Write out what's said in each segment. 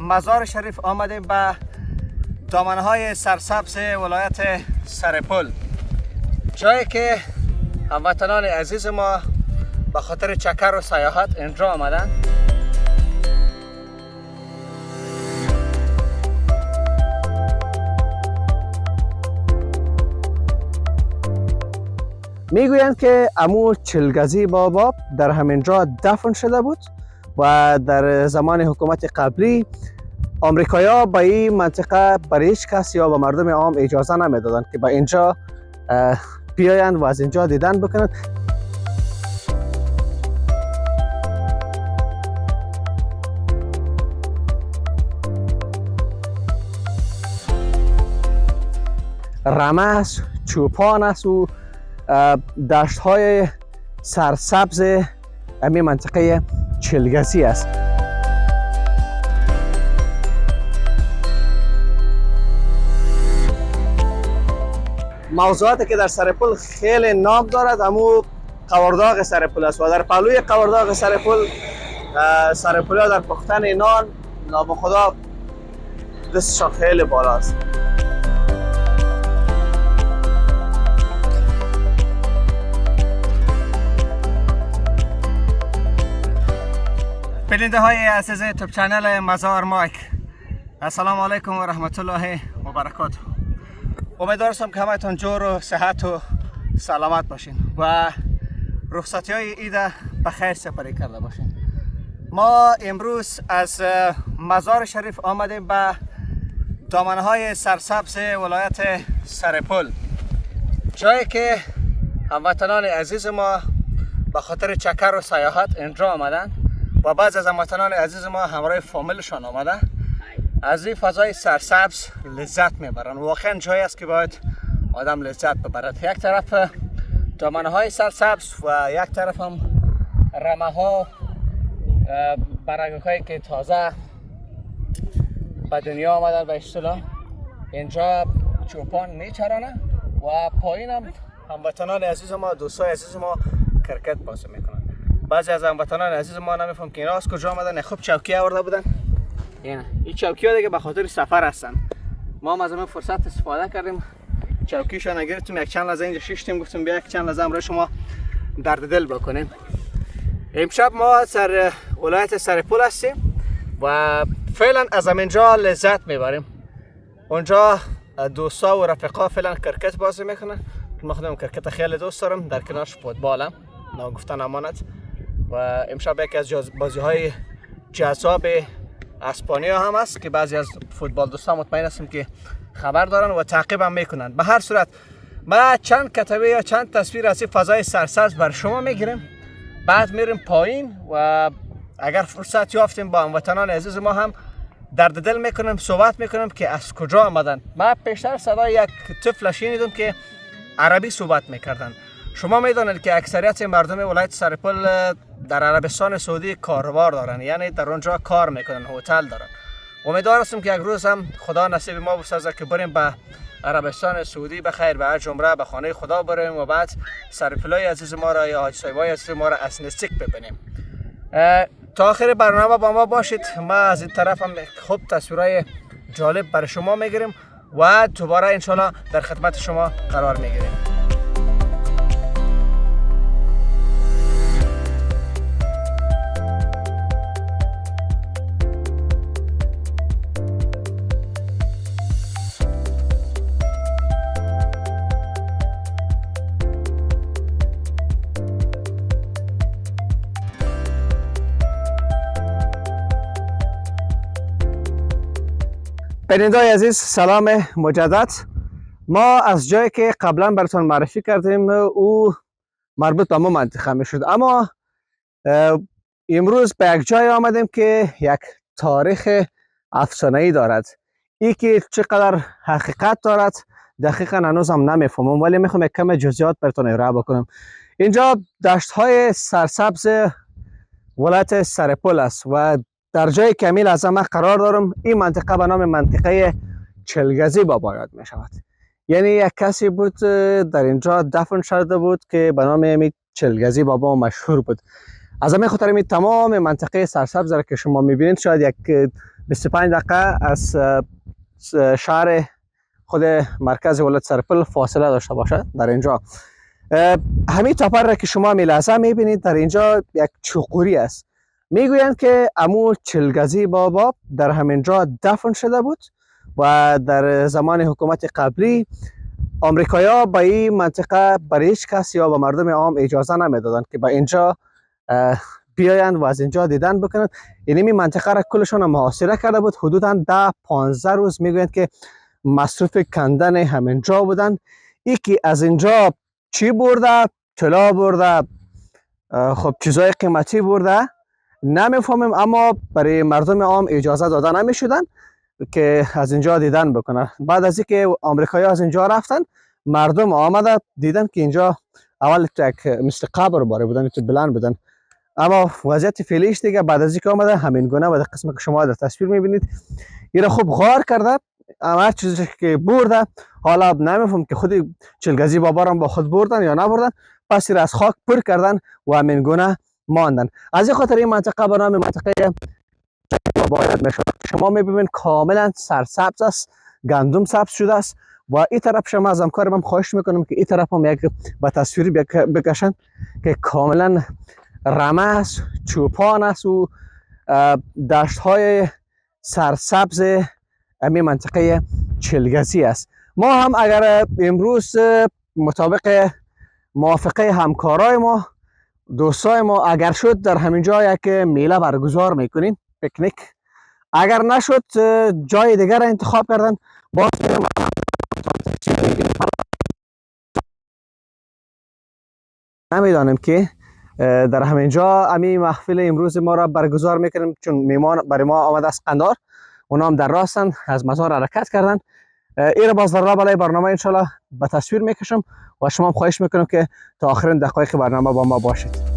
مزار شریف آمدیم به دامنهای سرسبز ولایت سرپل، جایی که هموطنان عزیز ما به خاطر چکر و سیاحت اینجا آمدن. میگویند که امو چلگزی بابا در همینجا دفن شده بود و در زمان حکومت قبلی آمریکایی‌ها به این منطقه برای هیچ کس یا به مردم عام اجازه نمیدادند که به اینجا بیایند و از اینجا دیدن بکنند. رمه است، چوپان است و دشت های سرسبز همین منطقه چلگزی است. موضوعاتی که در سرپل خیلی نام دارد امو قورداغ سرپل است و در پهلوی قورداغ سرپل سرپل‌ها در پختن نان نابخدا دستشان خیلی بالا است. بیننده های عزیز یوتیوب چنل مزار مایک، السلام علیکم و رحمت الله و برکاته. امیدوارم که همتون جور و صحت و سلامت باشین و رخصتی های عید بخیر سپری کرده باشین. ما امروز از مزار شریف آمدیم به دامنهای سرسبز ولایت سرپل، جایی که هموطنان عزیز ما به خاطر چکر و سیاحت اینجا آمدن و بعض از هموطنان عزیز ما همراه فامیلشان آمده از این فضای سرسبز لذت میبرن. واقعا جایی است که باید آدم لذت ببرد. یک طرف دامنه های سرسبز و یک طرف هم رمه ها، برگه هایی که تازه به دنیا آمدن به اصطلاح. اینجا چوپان میچرانه و پایین هم هموطنان عزیز ما، دوستای عزیز ما کرکت بازی میکنن. بعضی از هموطنان عزیز ما نمیفهم که اینا از کجا آمدن. خوب چوکی آورده بودن. این چوکی ها دیگه به خاطر سفر هستن. ما هم از این فرصت استفاده کردیم، چوکیشان گرفتیم، یک چند لحظه اینجا شیشتیم، گفتیم بیا یک چند لحظه هم برای شما درد دل بکنیم. امشب ما در ولایت سرپل هستیم و فعلا از همینجا لذت میبریم. اونجا دوستا و رفقا فعلا کرکت بازی میکنن. من خودم کرکت خیلی دوست دارم، در کنارش فوتبالم، ناگفتن امانت. و امشب یکی از بازی های جذاب اسپانیا هم است که بعضی از فوتبال دوستان مطمئن هستم که خبر دارن و تعقیب هم میکنن. به هر صورت ما چند کتبه یا چند تصویر از این فضای سرسبز بر شما میگیریم، بعد میریم پایین و اگر فرصت یافتیم با هموطنان عزیز ما هم درد دل میکنیم، صحبت میکنیم که از کجا آمدن. ما پیشتر صدای یک طفل شنیدم که عربی صحبت میکردن. شما میدانید که اکثریت مردم ولایت سرپل در عربستان سعودی کاروبار دارن، یعنی در اونجا کار میکنن، هتل دارن. امیدوار هستم که یک روز هم خدا نصیب ما بسازه که بریم به عربستان سعودی به خیر، به حج عمره، به خانه خدا بریم و بعد سرپلای عزیز ما را یا حاج صاحبای عزیز ما را از نزدیک ببینیم. تا آخر برنامه با ما باشید. ما از این طرف هم خوب تصویرهای جالب برای شما میگیریم و دوباره انشالله در خدمت شما قرار میگیریم. بیننده‌های عزیز سلام مجدد. ما از جایی که قبلا براتون معرفی کردیم او مربوط به ما منطقه می شد، اما امروز به یک جای آمدیم که یک تاریخ افسانه‌ای دارد. این که چقدر حقیقت دارد دقیقا هنوز هم نمیفهمم، ولی میخوام یک کم جزئیات براتون ارائه بکنم. اینجا دشت های سرسبز ولایت سرپل است و در جای کمیل از من قرار دارم. این منطقه به نام منطقه چلگزی بابا یاد می شود. یعنی یک کسی بود در اینجا دفن شده بود که به نام چلگزی بابا مشهور بود. از همین خاطر تمام منطقه سرسبز را که شما میبینید شاید یک 25 دقیقه از شهر خود مرکز ولایت سرپل فاصله داشته باشه. در اینجا همین تاپر را که شما میلحظه میبینید در اینجا یک چوقوری است. میگویند که امو چلگزی بابا در همینجا دفن شده بود و در زمان حکومت قبلی آمریکایی‌ها به این منطقه برای هیچ کس یا به مردم عام اجازه نمیدادند که به اینجا بیایند و از اینجا دیدن بکنند. یعنی این منطقه را کلشان محاصره کرده بود. حدوداً 10-15 روز میگویند که مصروف کندن همینجا بودن. یکی از اینجا چی برده؟ طلا برده، خب چیزای قیمتی برده، نمیفهمیم، اما برای مردم عام اجازه داده نمیشدن که از اینجا دیدن بکنن. بعد از اینکه آمریکایی از اینجا رفتن، مردم آمده دیدن که اینجا اول یک مثل قبر باره بودن، تو بلند بودن، اما وضعیت فعلیش دیگه بعد از اینکه آمده همین گونه و در قسمت که شما در تصویر میبینید این خوب غار کرده. اما هر چیزی که برده حالا نمیفهم که خود چلگزی بابا را با خود بردن یا نبردن، پس از خاک پر کردن و همین گونه ماندن. از این خاطر این منطقه به نام منطقه باید میشد. شما میبینید کاملا سرسبز است، گندم سبز شده است و این طرف شما از همکارم خواهش میکنم که این طرف هم یک به تصویر بکشن که کاملا رمه است، چوپان است و دشت های سرسبز همین منطقه چلگزی است. ما هم اگر امروز مطابق موافقه همکارای ما، دوستای ما، اگر شد در همین جا یک میله برگزار میکنیم، پیکنیک. اگر نشد جای دیگر را انتخاب کردن. باز نمیدانم که در همین جا همین محفل امروز ما را برگزار میکنیم، چون میمان برای ما آمده از قندار، اونا هم در راستن از مزار حرکت کردن. این را باز در راه بالای برنامه انشالله به تصویر میکشم و شما هم خواهش میکنم که تا آخرین دقایق برنامه با ما باشید.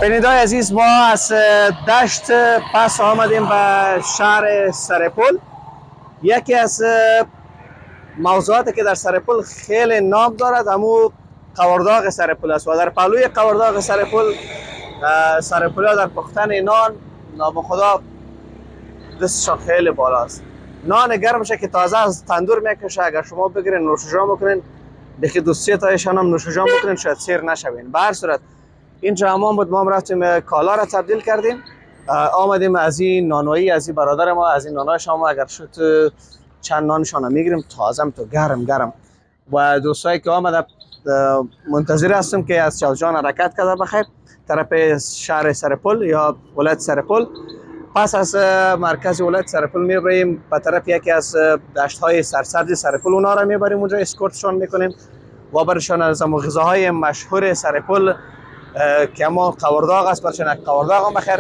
بینندگان عزیز، ما از دشت پس آمدیم به شهر سرپل. یکی از موضوعاتی که در سرپل خیلی نام دارد همون قورداغ سرپل است و در پهلوی قورداغ سرپل سرپلیا در پختن نان نام خدا دستشان خیلی بالا است. نان گرمشه که تازه از تندور میکشه، اگر شما بگیرین نوشجان بکنین بخی دو سه تایشان هم نوشجان بکنین شاید سیر نشوین. به هر صورت اینجا حمام بود، ما رفتیم کالا را تبدیل کردیم، آمدیم از این نانوایی از این برادر ما، از این نانای شما اگر شد چند نانشان میگیریم تازه تو گرم و دوستایی که آمده منتظر هستم که از چوجان حرکت کرده بخیر طرف شهر سرپل یا ولایت سرپل. پس از مرکز ولایت سرپل میبریم به طرف یکی از دشت های سرسبز سرپل، اونا را میبریم اونجا اسکورتشان میکنیم و برشان از غذاهای مشهور سرپل که اما قورداغ است برشان یک قورداغ هم بخیر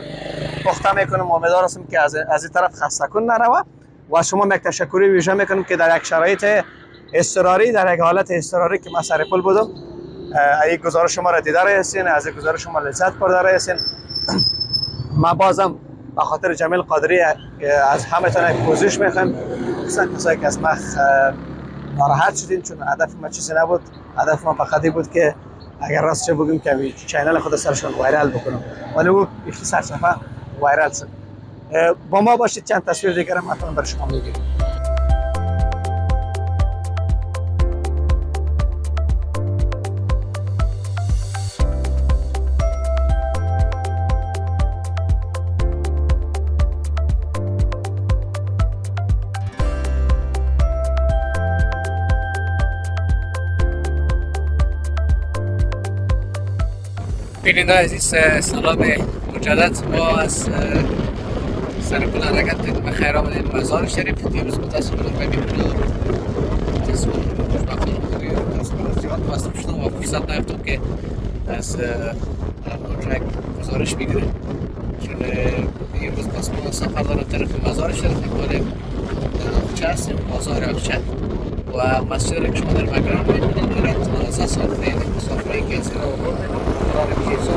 پخته میکنم. امیدوار هستم که از این طرف خسته کن نروه و شما یک تشکری ویژه میکنم که در یک شرایط اضطراری، در یک حالت اضطراری که ما سرپل بودم، این گزارش شما را دیده رسین، از این گزارش شما لذت برده رسین. ما بازم به خاطر جمیل قادری از همه تان یک پوزش میخوام، کسایی که از ما ناراحت شدین، چون هدف ما چیزی نبود. هدف ما فقط بود که اگر راست چه بگیم که چینل خود سرشان وایرال بکنم، ولی او یکی سرصفحه وایرال شد. با ما باشید، چند تصویر دیگر هم حتما برای شما میگیریم. بیننده عزیز، سلام مجدد. ما از سرپل حرکت کردیم. بخیر آمدید مزار شریف. دیروز متاسفانه ببینید زیاد مصروف شدم و فرصت نیفتم که از اونجا یک گزارش بگیرم، چون امروز پس ما سفر دارم طرف مزار شریف. میکنیم در آخچه هستیم، بازار آخچه و مسجد که شما در بگرام میبینید دارد 12 سال دیده مسافری که از این قرار کیزا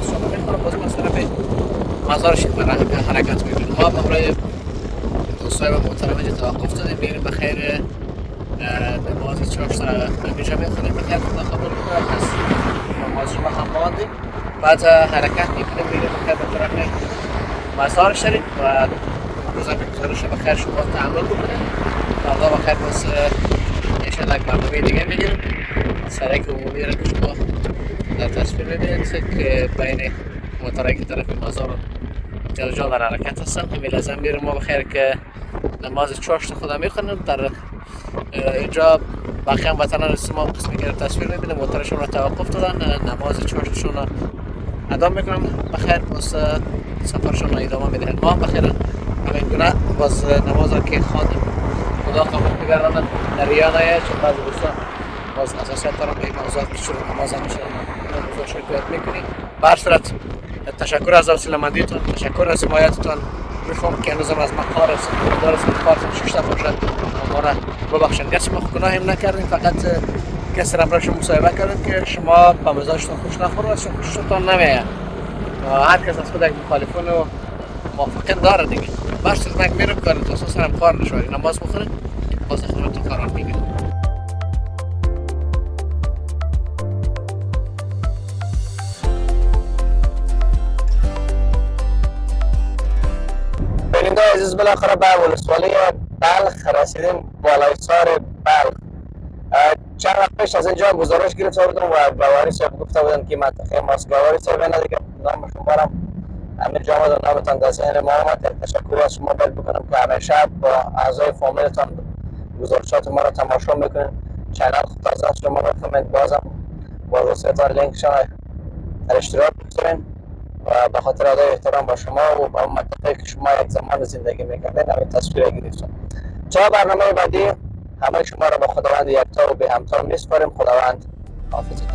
صبح میخوره باز ما طرف مزار شیخ حرکت میکنیم. ما برای دوستای محترم اینجا توقف دادیم میریم بخیر نماز چاشت اینجا میخونیم بخیر خدا قبول کنه. پس نماز شما هم باندیم بعد حرکت میکنیم میریم بخیر به طرف مزار شریف و روزا بگذارش بخیر شما تعامل بکنیم. فردا بخیر باز انشاءالله یک برنامه دیگه میگیریم. سرک عمومی را که شما در تصویر میبینید که بین موترهای طرف مزار و جا در حرکت هستن. همین لازم میریم ما بخیر که نماز چاشت خدا میخونیم. در اینجا باقی هم وطنان ما قسمی که تصویر میبینیم موترشون را توقف دادن نماز چاشتشون را ادام میکنم بخیر باز سفرشون را ادامه میدهن. ما هم بخیر همین گونه باز نماز را که خواندیم خدا قبول بگرداند در ریا نیاید چون بعضی دوستان باز اساسیت دارم به این موضوعات که شروع نماز هم میشه موضوع شرکت میکنی. به هر صورت تشکر از حوصله‌مندیتون، تشکر از حمایتتون. میفهم که هنوزم از مقدار است کارتون ششته باشد ما را ببخشید. گرچه ما گناهی نکردیم فقط کسی را برای شما مصاحبه کردیم که شما به مزاجتون خوش نخورد چون خوشتون نمیاد. هر کس از خود یک مخالفون و موافقین داره دیگه. باش من میرم کارم تو اساسا هم کار نشوری نماز بخونید باز خودتون قرار میگیرید. بیننده عزیز بالاخره به ولسوالی بلخ رسیدیم بالای سار بلخ. چند وقت پیش از اینجا گزارش گرفته بودم و باوری صاحب گفته بودن که منطقه ماست. باوری صاحب نه دیگه نام شما را همین جا آمد و نامتان در ذهن ما آمد. تشکر از شما باید بکنم که همیشه با اعضای فامیلتان گزارشات ما را تماشا میکنین. چینل تازه شما را کامنت بازم با دوستتان لینکشان در اشتراک بگذارین و به خاطر ادای احترام با شما و با منطقه که شما یک زمان زندگی میکردین همین تصویر گرفتم. تا برنامه بعدی همه شما را به خداوند یکتا و به همتا میسپاریم. خداوند حافظتون.